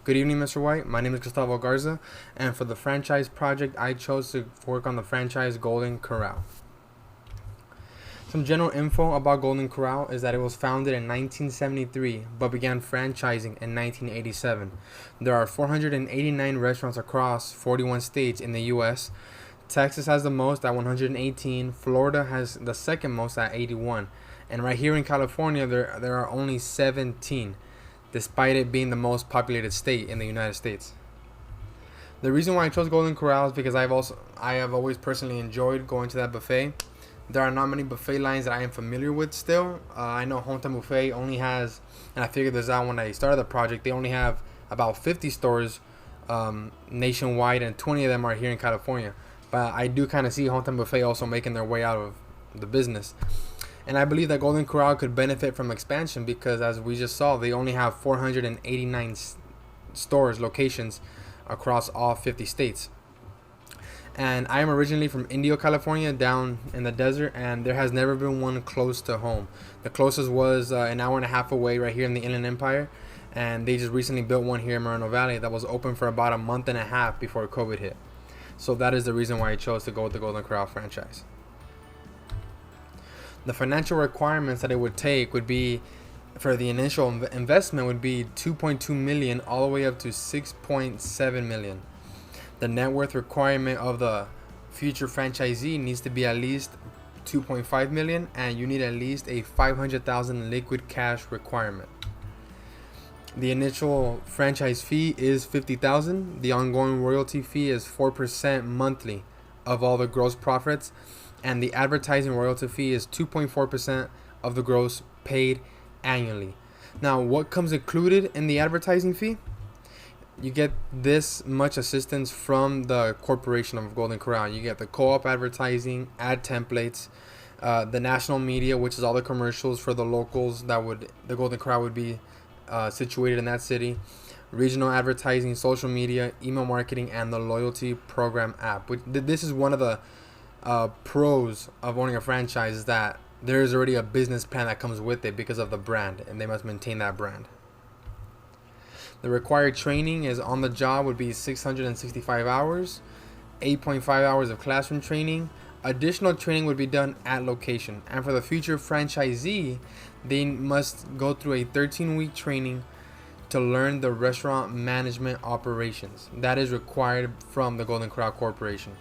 Good evening, Mr. White. My name is Gustavo Garza, and for the franchise project, I chose to work on the franchise Golden Corral. Some general info about Golden Corral is that it was founded in 1973 but began franchising in 1987. There are 489 restaurants across 41 states in the U.S. Texas has the most at 118, Florida has the second most at 81, and right here in California there are only 17, despite it being the most populated state in the United States. The reason why I chose Golden Corral is because I have always personally enjoyed going to that buffet. There are not many buffet lines that I am familiar with still. I know Hometown Buffet only has, and I figured this out when I started the project, they only have about 50 stores nationwide, and 20 of them are here in California. But I do kind of see Hometown Buffet also making their way out of the business. And I believe that Golden Corral could benefit from expansion because, as we just saw, they only have 489 stores, locations across all 50 states. And I am originally from Indio, California, down in the desert, and there has never been one close to home. The closest was an hour and a half away right here in the Inland Empire, and they just recently built one here in Moreno Valley that was open for about a month and a half before COVID hit. So that is the reason why I chose to go with the Golden Corral franchise. The financial requirements that it would take would be, for the initial investment, would be $2.2 million all the way up to $6.7 million. The net worth requirement of the future franchisee needs to be at least $2.5 million, and you need at least a $500,000 liquid cash requirement. The initial franchise fee is $50,000. The ongoing royalty fee is 4% monthly of all the gross profits, and the advertising royalty fee is 2.4% of the gross paid annually. Now, what comes included in the advertising fee? You get this much assistance from the corporation of Golden Corral. You get the co-op advertising, ad templates, the national media, which is all the commercials for the locals the Golden Corral would be situated in that city, regional advertising, social media, email marketing, and the loyalty program app. This is one of the pros of owning a franchise, is that there is already a business plan that comes with it because of the brand, and they must maintain that brand. The required training is on the job would be 665 hours, 8.5 hours of classroom training. Additional training would be done at location. And for the future franchisee, they must go through a 13-week training to learn the restaurant management operations. That is required from the Golden Corral Corporation.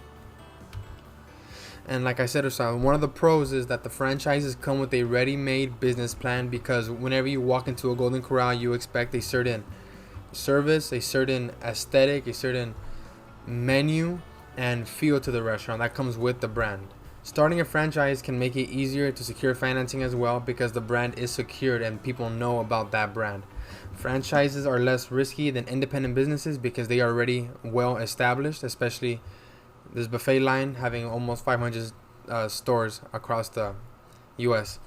And like I said, one of the pros is that the franchises come with a ready-made business plan, because whenever you walk into a Golden Corral, you expect a certain service, a certain aesthetic, a certain menu and feel to the restaurant that comes with the brand. Starting a franchise can make it easier to secure financing as well, because the brand is secured and people know about that brand. Franchises are less risky than independent businesses because they are already well established, especially this buffet line having almost 500 stores across the US.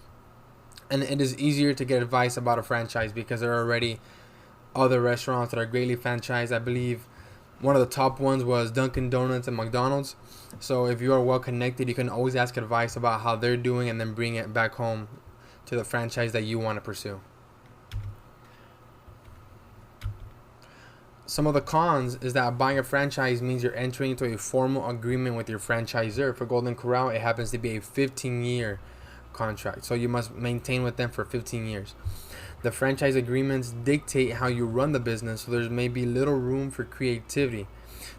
And it is easier to get advice about a franchise because there are already other restaurants that are greatly franchised. I believe one of the top ones was Dunkin' Donuts and McDonald's. So if you are well connected, you can always ask advice about how they're doing and then bring it back home to the franchise that you want to pursue. Some of the cons is that buying a franchise means you're entering into a formal agreement with your franchisor. For Golden Corral, it happens to be a 15-year contract, so you must maintain with them for 15 years. The franchise agreements dictate how you run the business, so there's maybe little room for creativity.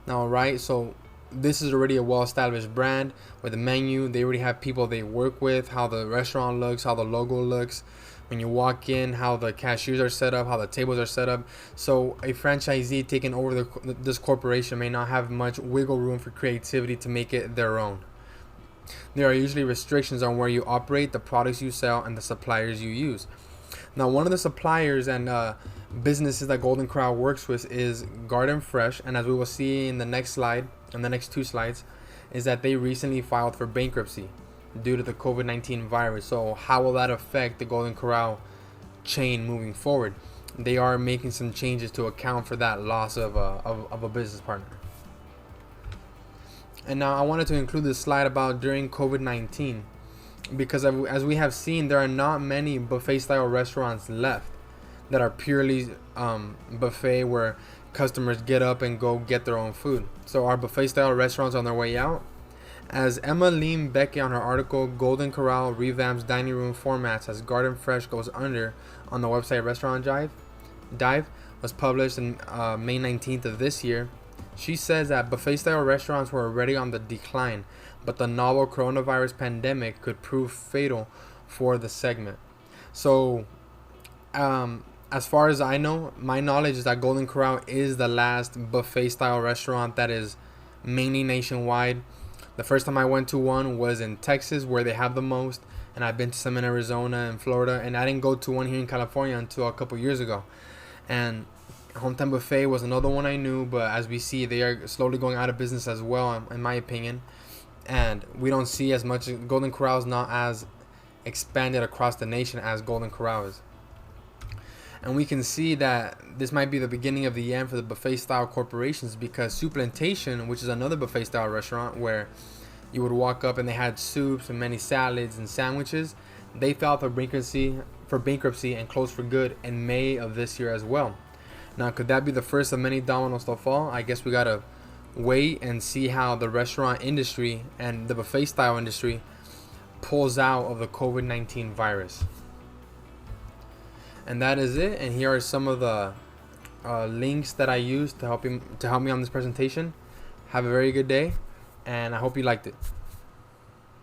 Now, right, so this is already a well-established brand with a menu. They already have people they work with, how the restaurant looks, how the logo looks, when you walk in, how the cashiers are set up, how the tables are set up. So a franchisee taking over this corporation may not have much wiggle room for creativity to make it their own. There are usually restrictions on where you operate, the products you sell, and the suppliers you use. Now, one of the suppliers and businesses that Golden Corral works with is Garden Fresh, and as we will see in the next slide, and the next two slides, is that they recently filed for bankruptcy due to the COVID-19 virus. So how will that affect the Golden Corral chain moving forward? They are making some changes to account for that loss of a business partner. And now I wanted to include this slide about during COVID-19, because as we have seen, there are not many buffet style restaurants left that are purely buffet, where customers get up and go get their own food. So are buffet style restaurants on their way out? As Emma Leem Becky on her article, Golden Corral revamps dining room formats as Garden Fresh goes under on the website Restaurant Dive was published on May 19th of this year. She says that buffet style restaurants were already on the decline, but the novel coronavirus pandemic could prove fatal for the segment. So, as far as I know, my knowledge is that Golden Corral is the last buffet style restaurant that is mainly nationwide. The first time I went to one was in Texas, where they have the most, and I've been to some in Arizona and Florida, and I didn't go to one here in California until a couple years ago. And Hometown Buffet was another one I knew, but as we see, they are slowly going out of business as well, in my opinion. And we don't see as much. Golden Corral is not as expanded across the nation as Golden Corral is. And we can see that this might be the beginning of the end for the buffet style corporations, because Suplantation, which is another buffet style restaurant where you would walk up and they had soups and many salads and sandwiches, they filed for bankruptcy and closed for good in May of this year as well. Now, could that be the first of many dominoes to fall? I guess we gotta wait and see how the restaurant industry and the buffet style industry pulls out of the COVID-19 virus. And that is it. And here are some of the links that I used to help me on this presentation. Have a very good day, and I hope you liked it.